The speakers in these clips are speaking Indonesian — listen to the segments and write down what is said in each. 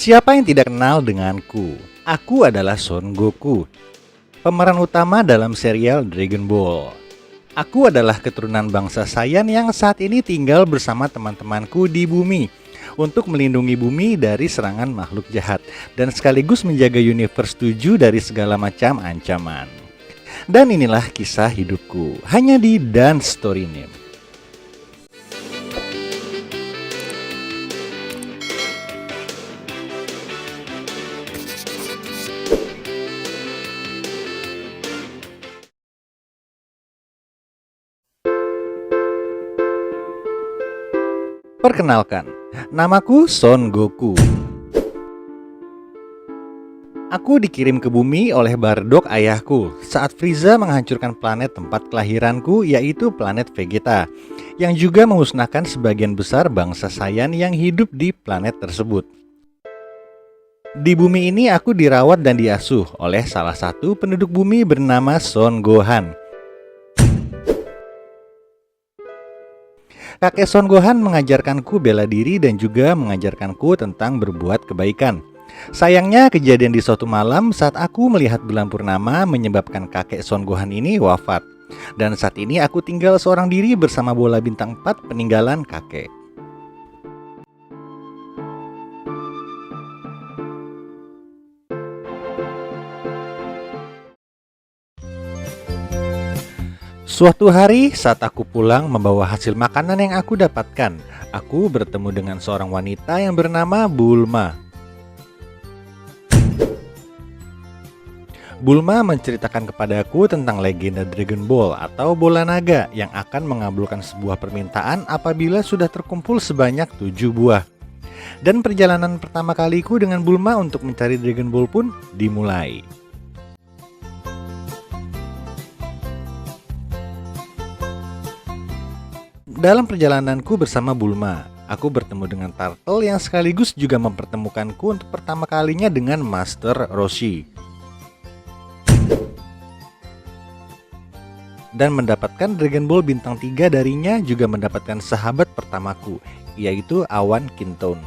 Siapa yang tidak kenal denganku? Aku adalah Son Goku, pemeran utama dalam serial Dragon Ball. Aku adalah keturunan bangsa Saiyan yang saat ini tinggal bersama teman-temanku di bumi untuk melindungi bumi dari serangan makhluk jahat dan sekaligus menjaga universe 7 dari segala macam ancaman. Dan inilah kisah hidupku hanya di Dan Story Name. Perkenalkan, namaku Son Goku. Aku dikirim ke bumi oleh Bardock ayahku saat Frieza menghancurkan planet tempat kelahiranku, yaitu planet Vegeta, yang juga memusnahkan sebagian besar bangsa Saiyan yang hidup di planet tersebut. Di bumi ini aku dirawat dan diasuh oleh salah satu penduduk bumi bernama Son Gohan. Kakek Son Gohan mengajarkanku bela diri dan juga mengajarkanku tentang berbuat kebaikan. Sayangnya kejadian di suatu malam saat aku melihat bulan purnama menyebabkan kakek Son Gohan ini wafat. Dan saat ini aku tinggal seorang diri bersama bola bintang 4 peninggalan kakek. Suatu hari saat aku pulang membawa hasil makanan yang aku dapatkan, aku bertemu dengan seorang wanita yang bernama Bulma. Bulma menceritakan kepadaku tentang legenda Dragon Ball atau bola naga yang akan mengabulkan sebuah permintaan apabila sudah terkumpul sebanyak 7 buah. Dan perjalanan pertama kaliku dengan Bulma untuk mencari Dragon Ball pun dimulai. Dalam perjalananku bersama Bulma, aku bertemu dengan Turtle yang sekaligus juga mempertemukanku untuk pertama kalinya dengan Master Roshi. Dan mendapatkan Dragon Ball bintang 3 darinya juga mendapatkan sahabat pertamaku, yaitu Awan Kintoun.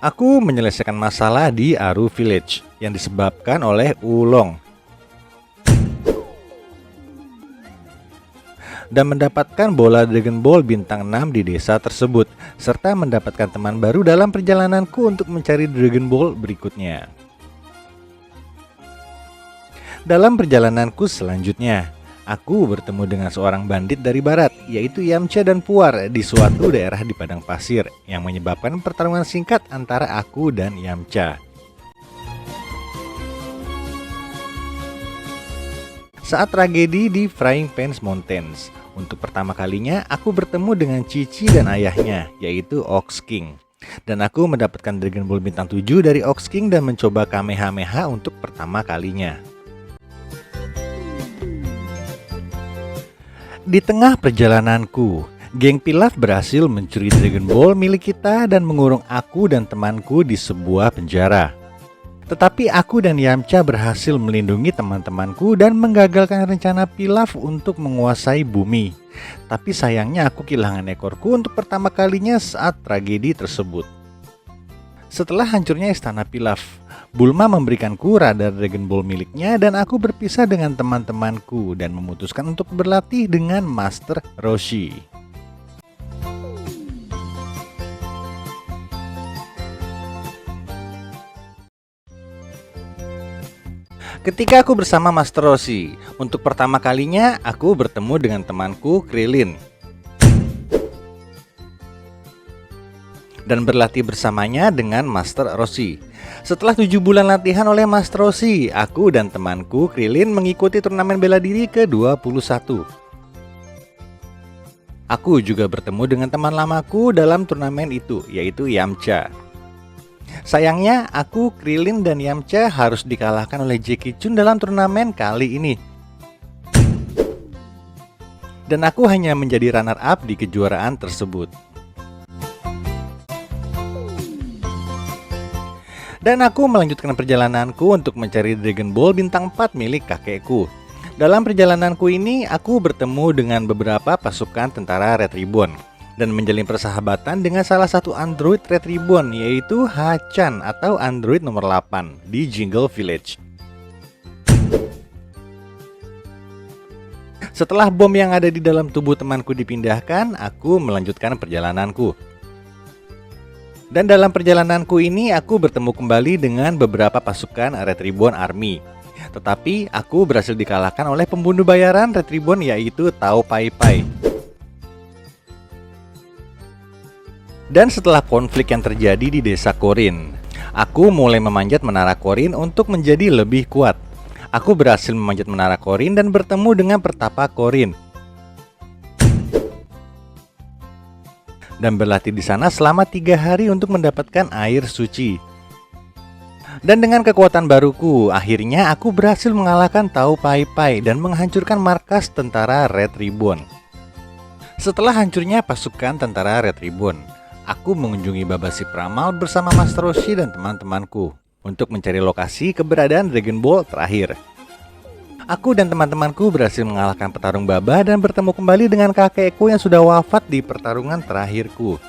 Aku menyelesaikan masalah di Aru Village yang disebabkan oleh Oolong dan mendapatkan bola Dragon Ball bintang 6 di desa tersebut, serta mendapatkan teman baru dalam perjalananku untuk mencari Dragon Ball berikutnya. Dalam perjalananku selanjutnya, aku bertemu dengan seorang bandit dari barat, yaitu Yamcha dan Puar di suatu daerah di padang pasir yang menyebabkan pertarungan singkat antara aku dan Yamcha. Saat tragedi di Frying Pans Mountains, untuk pertama kalinya aku bertemu dengan Cici dan ayahnya, yaitu Ox King. Dan aku mendapatkan Dragon Ball bintang 7 dari Ox King dan mencoba Kamehameha untuk pertama kalinya. Di tengah perjalananku, geng Pilaf berhasil mencuri Dragon Ball milik kita dan mengurung aku dan temanku di sebuah penjara. Tetapi aku dan Yamcha berhasil melindungi teman-temanku dan menggagalkan rencana Pilaf untuk menguasai bumi. Tapi sayangnya aku kehilangan ekorku untuk pertama kalinya saat tragedi tersebut. Setelah hancurnya istana Pilaf, Bulma memberikanku radar Dragon Ball miliknya dan aku berpisah dengan teman-temanku dan memutuskan untuk berlatih dengan Master Roshi. Ketika aku bersama Master Roshi, untuk pertama kalinya aku bertemu dengan temanku Krillin dan berlatih bersamanya dengan Master Roshi. Setelah 7 bulan latihan oleh Master Roshi, aku dan temanku Krillin mengikuti turnamen bela diri ke-21. Aku juga bertemu dengan teman lamaku dalam turnamen itu, yaitu Yamcha. Sayangnya, aku, Krillin, dan Yamcha harus dikalahkan oleh Jackie Chun dalam turnamen kali ini. Dan aku hanya menjadi runner up di kejuaraan tersebut. Dan aku melanjutkan perjalananku untuk mencari Dragon Ball bintang 4 milik kakekku. Dalam perjalananku ini, aku bertemu dengan beberapa pasukan tentara Red Ribbon dan menjalin persahabatan dengan salah satu android Red Ribbon, yaitu Hachan atau android nomor 8 di Jingle Village. Setelah bom yang ada di dalam tubuh temanku dipindahkan, aku melanjutkan perjalananku. Dan dalam perjalananku ini, aku bertemu kembali dengan beberapa pasukan Red Ribbon Army. Tetapi aku berhasil dikalahkan oleh pembunuh bayaran Red Ribbon, yaitu Tao Pai Pai. Dan setelah konflik yang terjadi di desa Korin, aku mulai memanjat menara Korin untuk menjadi lebih kuat. Aku berhasil memanjat menara Korin dan bertemu dengan pertapa Korin. Dan berlatih di sana selama 3 hari untuk mendapatkan air suci. Dan dengan kekuatan baruku, akhirnya aku berhasil mengalahkan Tao Pai Pai dan menghancurkan markas tentara Red Ribbon. Setelah hancurnya pasukan tentara Red Ribbon, aku mengunjungi Babasi Pramal bersama Master Roshi dan teman-temanku untuk mencari lokasi keberadaan Dragon Ball terakhir. Aku dan teman-temanku berhasil mengalahkan petarung Baba dan bertemu kembali dengan kakekku yang sudah wafat di pertarungan terakhirku.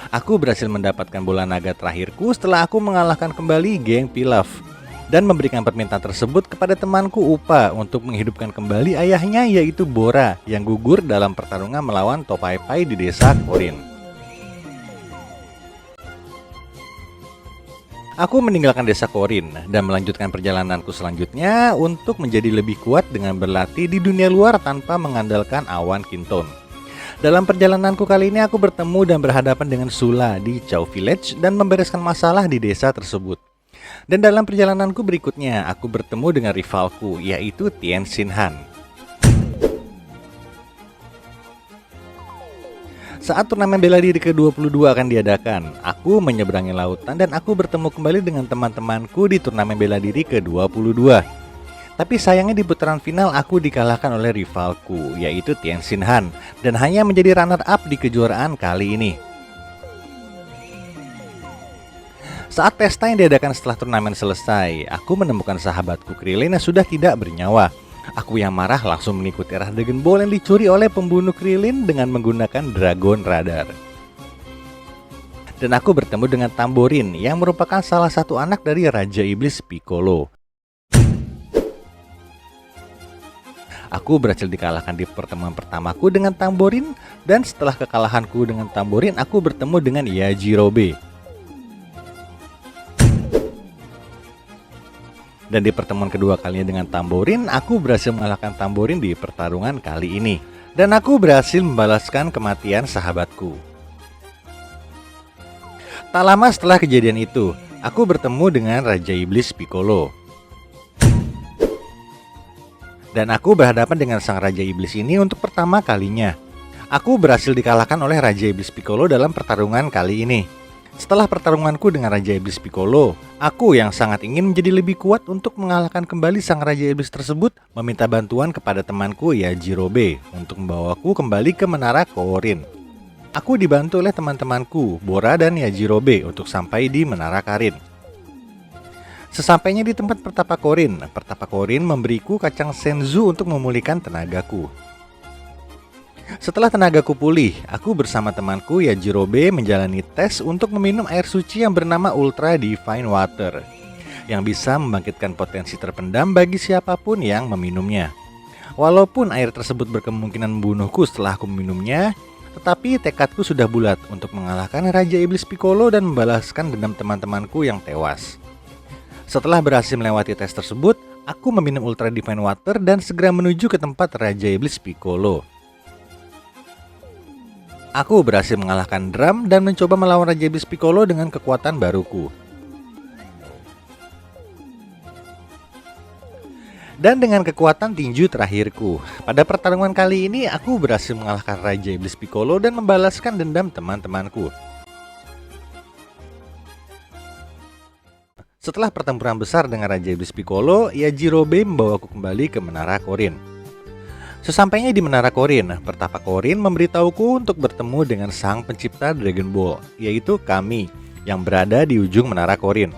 Aku berhasil mendapatkan bola naga terakhirku setelah aku mengalahkan kembali geng Pilaf dan memberikan permintaan tersebut kepada temanku Upa untuk menghidupkan kembali ayahnya, yaitu Bora, yang gugur dalam pertarungan melawan Tao Pai Pai di desa Korin. Aku meninggalkan desa Korin dan melanjutkan perjalananku selanjutnya untuk menjadi lebih kuat dengan berlatih di dunia luar tanpa mengandalkan awan Kinton. Dalam perjalananku kali ini, aku bertemu dan berhadapan dengan Sula di Chao Village dan membereskan masalah di desa tersebut. Dan dalam perjalananku berikutnya, aku bertemu dengan rivalku, yaitu Tien Shin Han. Saat turnamen bela diri ke-22 akan diadakan, aku menyeberangi lautan dan aku bertemu kembali dengan teman-temanku di turnamen bela diri ke-22. Tapi sayangnya di putaran final aku dikalahkan oleh rivalku, yaitu Tien Shin Han, dan hanya menjadi runner up di kejuaraan kali ini. Saat pesta yang diadakan setelah turnamen selesai, aku menemukan sahabatku Krillin yang sudah tidak bernyawa. Aku yang marah langsung mengikuti arah Dragon Ball yang dicuri oleh pembunuh Krillin dengan menggunakan Dragon Radar. Dan aku bertemu dengan Tamborin yang merupakan salah satu anak dari Raja Iblis Piccolo. Aku berhasil dikalahkan di pertemuan pertamaku dengan Tamborin, dan setelah kekalahanku dengan Tamborin, aku bertemu dengan Yajirobe. Dan di pertemuan kedua kalinya dengan Tamborin, aku berhasil mengalahkan Tamborin di pertarungan kali ini. Dan aku berhasil membalaskan kematian sahabatku. Tak lama setelah kejadian itu, aku bertemu dengan Raja Iblis Piccolo. Dan aku berhadapan dengan sang Raja Iblis ini untuk pertama kalinya. Aku berhasil dikalahkan oleh Raja Iblis Piccolo dalam pertarungan kali ini. Setelah pertarunganku dengan Raja Iblis Piccolo, aku yang sangat ingin menjadi lebih kuat untuk mengalahkan kembali sang Raja Iblis tersebut meminta bantuan kepada temanku Yajirobe untuk membawaku kembali ke Menara Korin. Aku dibantu oleh teman-temanku Bora dan Yajirobe untuk sampai di Menara Karin. Sesampainya di tempat pertapa Korin memberiku kacang senzu untuk memulihkan tenagaku. Setelah tenagaku pulih, aku bersama temanku Yajirobe menjalani tes untuk meminum air suci yang bernama Ultra Divine Water, yang bisa membangkitkan potensi terpendam bagi siapapun yang meminumnya. Walaupun air tersebut berkemungkinan membunuhku setelah aku meminumnya, tetapi tekadku sudah bulat untuk mengalahkan Raja Iblis Piccolo dan membalaskan dendam teman-temanku yang tewas. Setelah berhasil melewati tes tersebut, aku meminum Ultra Divine Water dan segera menuju ke tempat Raja Iblis Piccolo. Aku berhasil mengalahkan Drum dan mencoba melawan Raja Iblis Piccolo dengan kekuatan baruku. Dan dengan kekuatan tinju terakhirku, pada pertarungan kali ini aku berhasil mengalahkan Raja Iblis Piccolo dan membalaskan dendam teman-temanku. Setelah pertempuran besar dengan Raja Iblis Piccolo, Yajirobe membawaku kembali ke Menara Korin. Sesampainya di Menara Korin, pertapa Korin memberitahuku untuk bertemu dengan sang pencipta Dragon Ball, yaitu Kami, yang berada di ujung Menara Korin.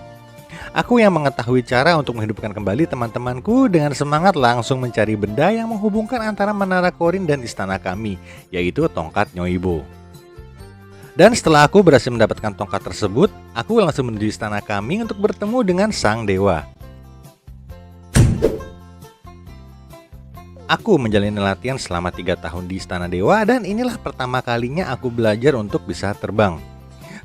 Aku yang mengetahui cara untuk menghidupkan kembali teman-temanku dengan semangat langsung mencari benda yang menghubungkan antara Menara Korin dan istana kami, yaitu tongkat Nyoibo. Dan setelah aku berhasil mendapatkan tongkat tersebut, aku langsung menuju istana kami untuk bertemu dengan sang dewa. Aku menjalani latihan selama 3 tahun di istana dewa dan inilah pertama kalinya aku belajar untuk bisa terbang.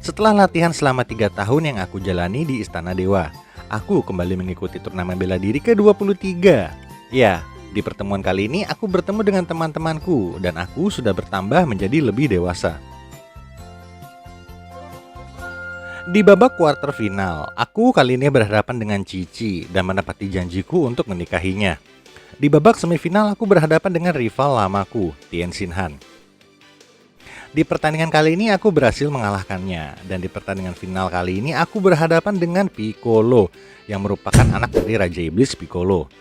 Setelah latihan selama 3 tahun yang aku jalani di istana dewa, aku kembali mengikuti turnamen bela diri ke-23. Ya, di pertemuan kali ini aku bertemu dengan teman-temanku dan aku sudah bertambah menjadi lebih dewasa. Di babak quarter final, aku kali ini berhadapan dengan Cici dan menepati janjiku untuk menikahinya. Di babak semifinal aku berhadapan dengan rival lamaku, Tien Sin Han. Di pertandingan kali ini aku berhasil mengalahkannya, dan di pertandingan final kali ini aku berhadapan dengan Piccolo yang merupakan anak dari Raja Iblis Piccolo.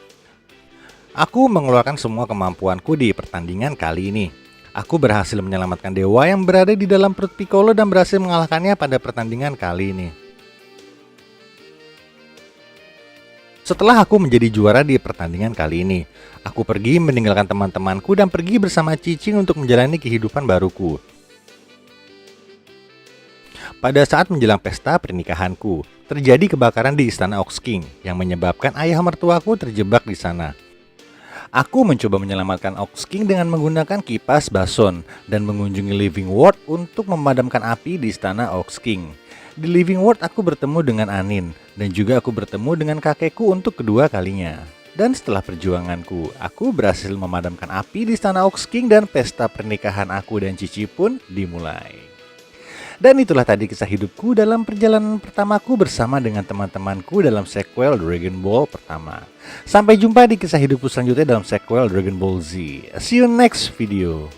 Aku mengeluarkan semua kemampuanku di pertandingan kali ini. Aku berhasil menyelamatkan dewa yang berada di dalam perut Piccolo dan berhasil mengalahkannya pada pertandingan kali ini. Setelah aku menjadi juara di pertandingan kali ini, aku pergi meninggalkan teman-temanku dan pergi bersama Cici untuk menjalani kehidupan baruku. Pada saat menjelang pesta pernikahanku, terjadi kebakaran di istana Ox King yang menyebabkan ayah mertuaku terjebak di sana. Aku mencoba menyelamatkan Ox King dengan menggunakan kipas Bason dan mengunjungi Living World untuk memadamkan api di istana Ox King. Di Living World aku bertemu dengan Anin dan juga aku bertemu dengan kakekku untuk kedua kalinya. Dan setelah perjuanganku, aku berhasil memadamkan api di istana Ox King dan pesta pernikahan aku dan Cici pun dimulai. Dan itulah tadi kisah hidupku dalam perjalanan pertamaku bersama dengan teman-temanku dalam sequel Dragon Ball pertama. Sampai jumpa di kisah hidupku selanjutnya dalam sequel Dragon Ball Z. See you next video.